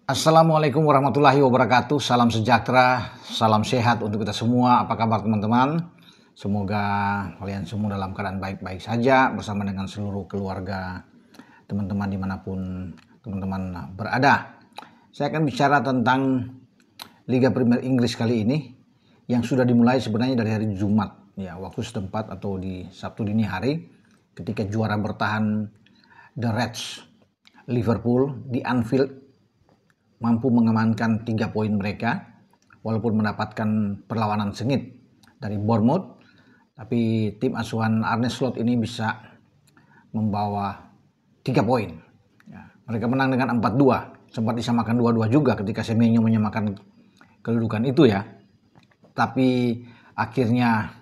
Assalamualaikum warahmatullahi wabarakatuh. Salam sejahtera, salam sehat untuk kita semua. Apa kabar teman-teman? Semoga kalian semua dalam keadaan baik-baik saja bersama dengan seluruh keluarga teman-teman dimanapun teman-teman berada. Saya akan bicara tentang Liga Premier Inggris kali ini yang sudah dimulai sebenarnya dari hari Jumat ya, waktu setempat atau di Sabtu dini hari ketika juara bertahan The Reds Liverpool di Anfield mampu mengamankan 3 poin mereka walaupun mendapatkan perlawanan sengit dari Bournemouth, tapi tim asuhan Arne Slot ini bisa membawa 3 poin. Ya, mereka menang dengan 4-2, sempat disamakan 2-2 juga ketika Semenyo menyamakan kedudukan itu ya. Tapi akhirnya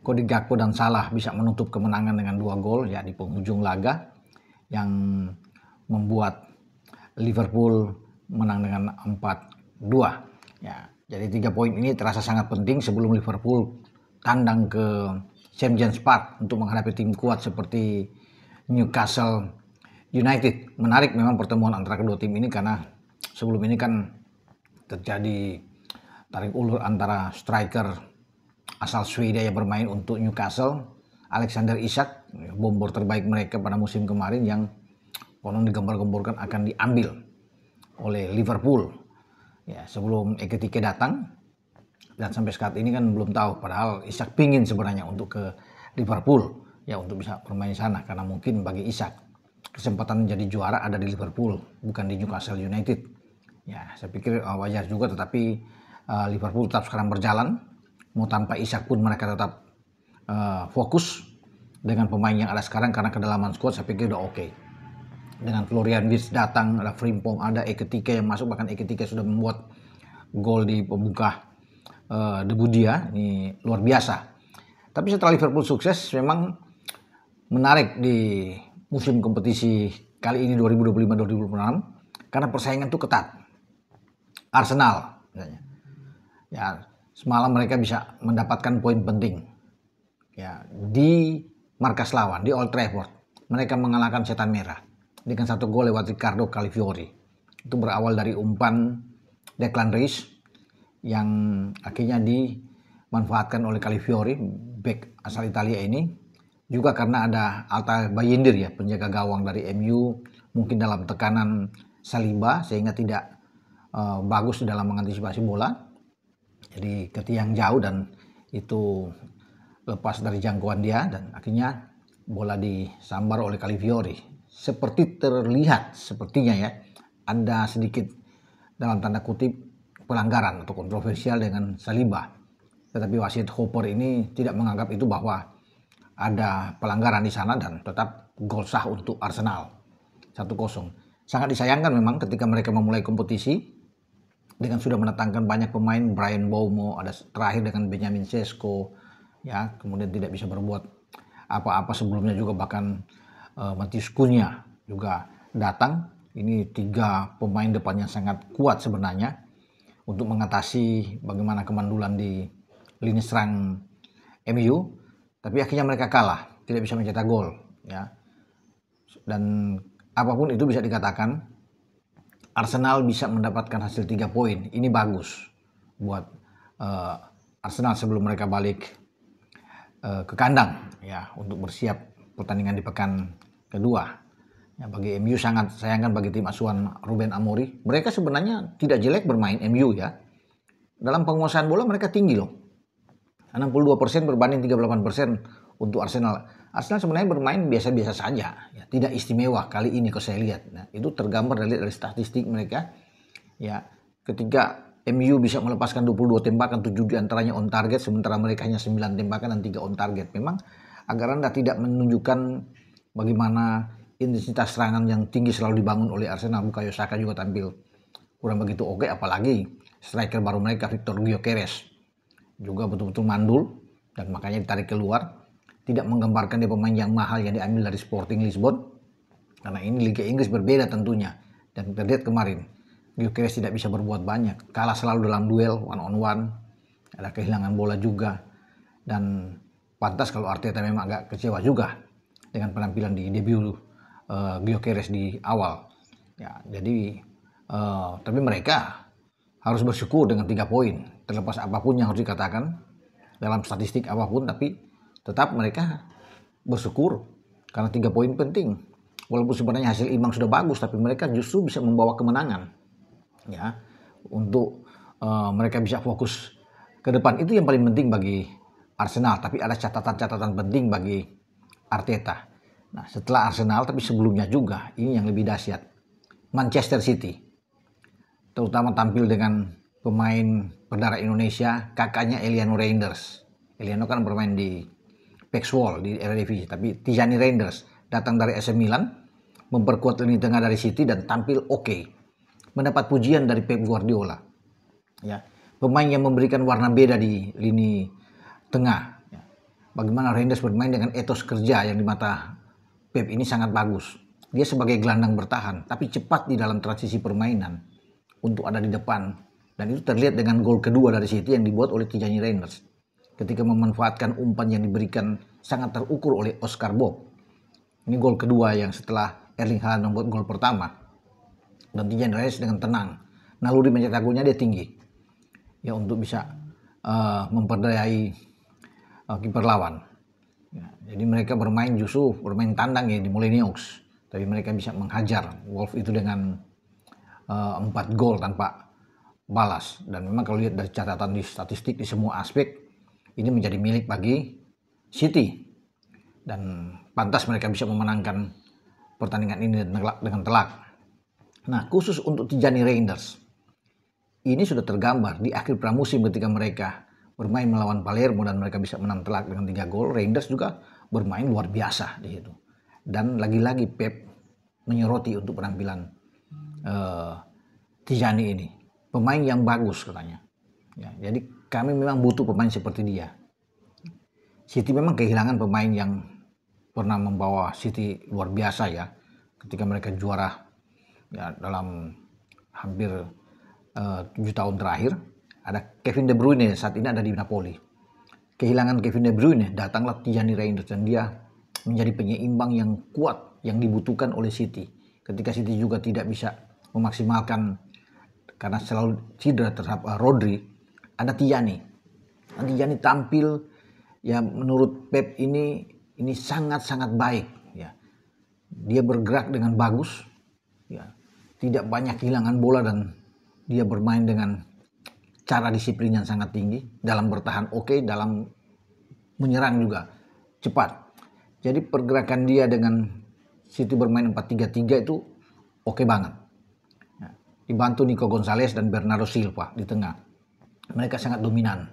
Cody Gakpo dan Salah bisa menutup kemenangan dengan 2 gol ya di penghujung laga yang membuat Liverpool menang dengan 4-2. Ya, jadi 3 poin ini terasa sangat penting sebelum Liverpool tandang ke St. James Park untuk menghadapi tim kuat seperti Newcastle United. Menarik memang pertemuan antara kedua tim ini karena sebelum ini kan terjadi tarik ulur antara striker asal Swedia yang bermain untuk Newcastle, Alexander Isak, bomber terbaik mereka pada musim kemarin yang konon digembar-gemborkan akan diambil oleh Liverpool ya sebelum Ekitike datang, dan sampai saat ini kan belum tahu, padahal Isak pingin sebenarnya untuk ke Liverpool ya untuk bisa bermain di sana karena mungkin bagi Isak kesempatan menjadi juara ada di Liverpool bukan di Newcastle United ya. Saya pikir wajar juga, tetapi Liverpool tetap sekarang berjalan, mau tanpa Isak pun mereka tetap fokus dengan pemain yang ada sekarang karena kedalaman squad saya pikir udah oke. Dengan Florian Wirtz datang, ada Frimpong, ada Ekitike yang masuk, bahkan Ekitike sudah membuat gol di pembuka debut dia, ini luar biasa. Tapi setelah Liverpool sukses, memang menarik di musim kompetisi kali ini 2025-2026 karena persaingan itu ketat. Arsenal misalnya, ya semalam mereka bisa mendapatkan poin penting ya di markas lawan di Old Trafford. Mereka mengalahkan Setan Merah dengan 1 gol lewat Ricardo Calafiori. Itu berawal dari umpan Declan Rice yang akhirnya dimanfaatkan oleh Calafiori, bek asal Italia ini. Juga karena ada Altay Bayindir ya, penjaga gawang dari MU, mungkin dalam tekanan Saliba sehingga tidak bagus dalam mengantisipasi bola. Jadi ke tiang jauh dan itu lepas dari jangkauan dia dan akhirnya bola disambar oleh Calafiori. Seperti terlihat sepertinya ya ada sedikit dalam tanda kutip pelanggaran atau kontroversial dengan Saliba, tetapi wasit Hopper ini tidak menganggap itu bahwa ada pelanggaran di sana dan tetap gol sah untuk Arsenal 1-0. Sangat disayangkan memang ketika mereka memulai kompetisi dengan sudah mendatangkan banyak pemain, Brian Mbeumo, ada terakhir dengan Benjamin Sesko ya, kemudian tidak bisa berbuat apa-apa sebelumnya juga, bahkan Matheus Cunha juga datang. Ini 3 pemain depan yang sangat kuat sebenarnya untuk mengatasi bagaimana kemandulan di lini serang MU, tapi akhirnya mereka kalah, tidak bisa mencetak gol ya. Dan apapun itu bisa dikatakan Arsenal bisa mendapatkan hasil 3 poin. Ini bagus buat Arsenal sebelum mereka balik ke kandang ya untuk bersiap pertandingan di pekan kedua. Ya, bagi MU sangat sayangkan bagi tim asuhan Ruben Amorim. Mereka sebenarnya tidak jelek bermain MU ya. Dalam penguasaan bola mereka tinggi loh. 62% berbanding 38% untuk Arsenal. Arsenal sebenarnya bermain biasa-biasa saja, ya, tidak istimewa kali ini kalau saya lihat. Nah, itu tergambar dari statistik mereka. Ya, ketika MU bisa melepaskan 22 tembakan, 7 diantaranya on target, sementara mereka hanya 9 tembakan dan 3 on target. Memang agar Anda tidak menunjukkan bagaimana intensitas serangan yang tinggi selalu dibangun oleh Arsenal. Bukayo Saka juga tampil kurang begitu oke, apalagi striker baru mereka Victor Gyökeres juga betul-betul mandul dan makanya ditarik keluar. Tidak menggambarkan dia pemain yang mahal yang diambil dari Sporting Lisbon, karena ini Liga Inggris berbeda tentunya. Dan kita lihat kemarin Gyökeres tidak bisa berbuat banyak, kalah selalu dalam duel one on one, ada kehilangan bola juga. Dan pantas kalau Arteta memang agak kecewa juga dengan penampilan di debut Gyökeres di awal ya. Jadi Tapi mereka harus bersyukur dengan 3 poin, terlepas apapun yang harus dikatakan dalam statistik apapun, tapi tetap mereka bersyukur karena 3 poin penting. Walaupun sebenarnya hasil imbang sudah bagus, tapi mereka justru bisa membawa kemenangan, ya, untuk mereka bisa fokus ke depan. Itu yang paling penting bagi Arsenal. Tapi ada catatan-catatan penting bagi Arteta. Nah, setelah Arsenal, tapi sebelumnya juga, ini yang lebih dahsyat, Manchester City, terutama tampil dengan pemain berdarah Indonesia, kakaknya Eliano Reinders. Eliano kan bermain di Pexwool di Eredivisie, tapi Tijani Reinders datang dari AC Milan, memperkuat lini tengah dari City dan tampil oke. Mendapat pujian dari Pep Guardiola. Ya, pemain yang memberikan warna beda di lini tengah. Ya. Bagaimana Reinders bermain dengan etos kerja yang di mata Pep ini sangat bagus. Dia sebagai gelandang bertahan, tapi cepat di dalam transisi permainan untuk ada di depan. Dan itu terlihat dengan gol kedua dari City yang dibuat oleh Tijani Reinders. Ketika memanfaatkan umpan yang diberikan sangat terukur oleh Oscar Bob. Ini gol kedua yang setelah Erling Haaland membuat gol pertama. Dan Tijani Reinders dengan tenang. Naluri mencetak golnya dia tinggi. Ya, untuk bisa memperdayai kiper lawan. Ya, jadi mereka bermain tandang ya di Molineux. Tapi mereka bisa menghajar Wolves itu dengan 4 gol tanpa balas. Dan memang kalau lihat dari catatan di statistik di semua aspek, ini menjadi milik bagi City. Dan pantas mereka bisa memenangkan pertandingan ini dengan telak. Nah, khusus untuk Tijani Reinders, ini sudah tergambar di akhir pramusim ketika mereka bermain melawan Palermo dan mereka bisa menang telak dengan 3 gol. Reinders juga bermain luar biasa di situ. Dan lagi-lagi Pep menyoroti untuk penampilan Tijani ini. Pemain yang bagus katanya. Ya, jadi kami memang butuh pemain seperti dia. City memang kehilangan pemain yang pernah membawa City luar biasa ya. Ketika mereka juara ya, dalam hampir 7 tahun terakhir. Ada Kevin De Bruyne saat ini ada di Napoli. Kehilangan Kevin De Bruyne, datanglah Tijani Reinders dan dia menjadi penyeimbang yang kuat yang dibutuhkan oleh City. Ketika City juga tidak bisa memaksimalkan karena selalu cedera terhadap Rodri, ada Tijani. Tijani tampil ya menurut Pep ini sangat-sangat baik ya. Dia bergerak dengan bagus ya. Tidak banyak kehilangan bola dan dia bermain dengan cara disiplin yang sangat tinggi, dalam bertahan oke, dalam menyerang juga cepat. Jadi pergerakan dia dengan City bermain 4-3-3 itu oke banget. Ya, dibantu Nico Gonzalez dan Bernardo Silva di tengah. Mereka sangat dominan.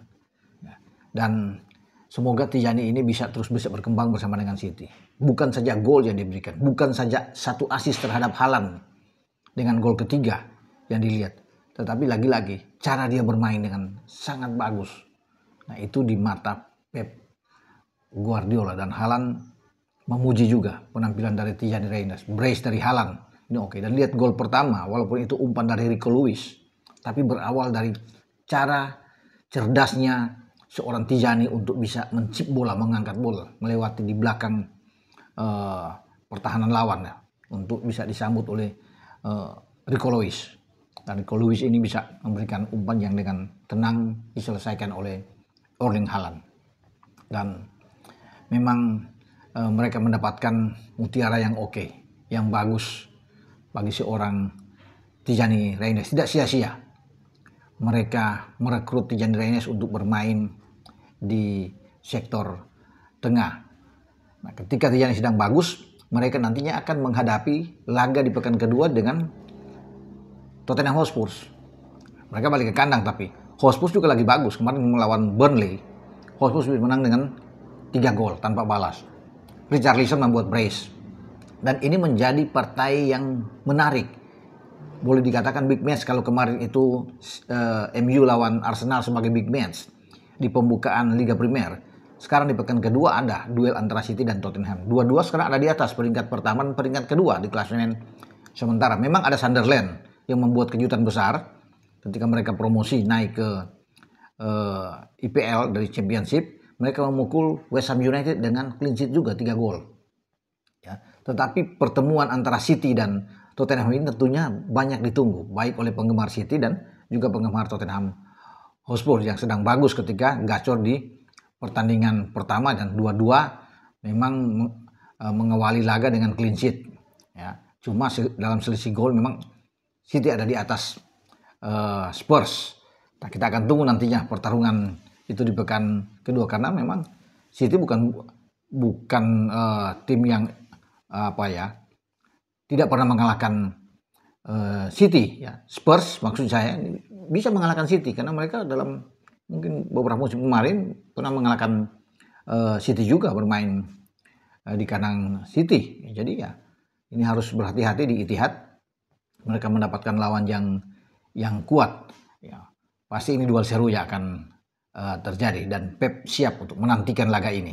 Ya, dan semoga Tijani ini bisa berkembang bersama dengan City. Bukan saja gol yang diberikan, bukan saja 1 assist terhadap Haaland dengan gol ketiga yang dilihat. Tetapi lagi-lagi cara dia bermain dengan sangat bagus. Nah, itu di mata Pep Guardiola dan Haaland memuji juga penampilan dari Tijani Reinders. Brace dari Haaland ini oke. Dan lihat gol pertama walaupun itu umpan dari Rico Lewis, tapi berawal dari cara cerdasnya seorang Tijani untuk bisa mencip bola, mengangkat bola, melewati di belakang pertahanan lawan ya, untuk bisa disambut oleh Rico Lewis. Dan Rico Lewis ini bisa memberikan umpan yang dengan tenang diselesaikan oleh Erling Haaland. Dan memang mereka mendapatkan mutiara yang oke, yang bagus bagi seorang Tijani Reinders. Tidak sia-sia mereka merekrut Tijani Reinders untuk bermain di sektor tengah. Nah, ketika Tijani sedang bagus, mereka nantinya akan menghadapi laga di pekan kedua dengan Tottenham Hotspur. Mereka balik ke kandang, tapi Hotspur juga lagi bagus. Kemarin melawan Burnley, Hotspur menang dengan 3 gol tanpa balas. Richarlison membuat brace. Dan ini menjadi partai yang menarik. Boleh dikatakan big match kalau kemarin itu MU lawan Arsenal sebagai big match di pembukaan Liga Primer. Sekarang di pekan kedua ada duel antara City dan Tottenham. Dua-dua sekarang ada di atas peringkat pertama dan peringkat kedua di klasemen sementara. Memang ada Sunderland yang membuat kejutan besar ketika mereka promosi naik ke IPL dari Championship. Mereka memukul West Ham United dengan clean sheet juga 3 gol. Ya. Tetapi pertemuan antara City dan Tottenham ini tentunya banyak ditunggu, baik oleh penggemar City dan juga penggemar Tottenham Hotspur yang sedang bagus ketika gacor di pertandingan pertama dan dua-dua memang mengawali laga dengan clean sheet. Ya, cuma dalam selisih gol memang City ada di atas Spurs. Nah, kita akan tunggu nantinya pertarungan itu di pekan kedua karena memang City bukan tim yang tidak pernah mengalahkan City, ya. Spurs maksud saya bisa mengalahkan City karena mereka dalam mungkin beberapa musim kemarin pernah mengalahkan City juga bermain di kandang City. Jadi ya ini harus berhati-hati di Etihad. Mereka mendapatkan lawan yang kuat. Ya, pasti ini duel seru yang akan terjadi dan Pep siap untuk menantikan laga ini.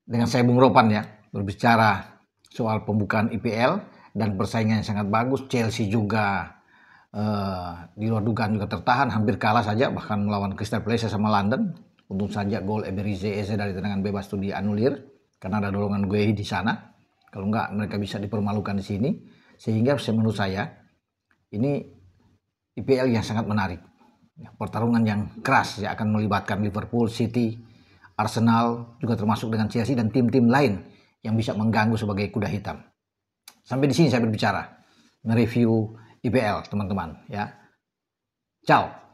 Dengan saya Bung Ropan ya berbicara soal pembukaan IPL dan persaingan yang sangat bagus. Chelsea juga di luar dugaan juga tertahan, hampir kalah saja bahkan melawan Crystal Palace sama London. Untung saja gol Eberechi Eze dari tendangan bebas itu dianulir karena ada dorongan Guehi di sana. Kalau enggak mereka bisa dipermalukan di sini. Sehingga menurut saya ini IPL yang sangat menarik. Pertarungan yang keras yang akan melibatkan Liverpool, City, Arsenal juga termasuk dengan Chelsea dan tim-tim lain yang bisa mengganggu sebagai kuda hitam. Sampai di sini saya berbicara, mereview IPL teman-teman ya. Ciao.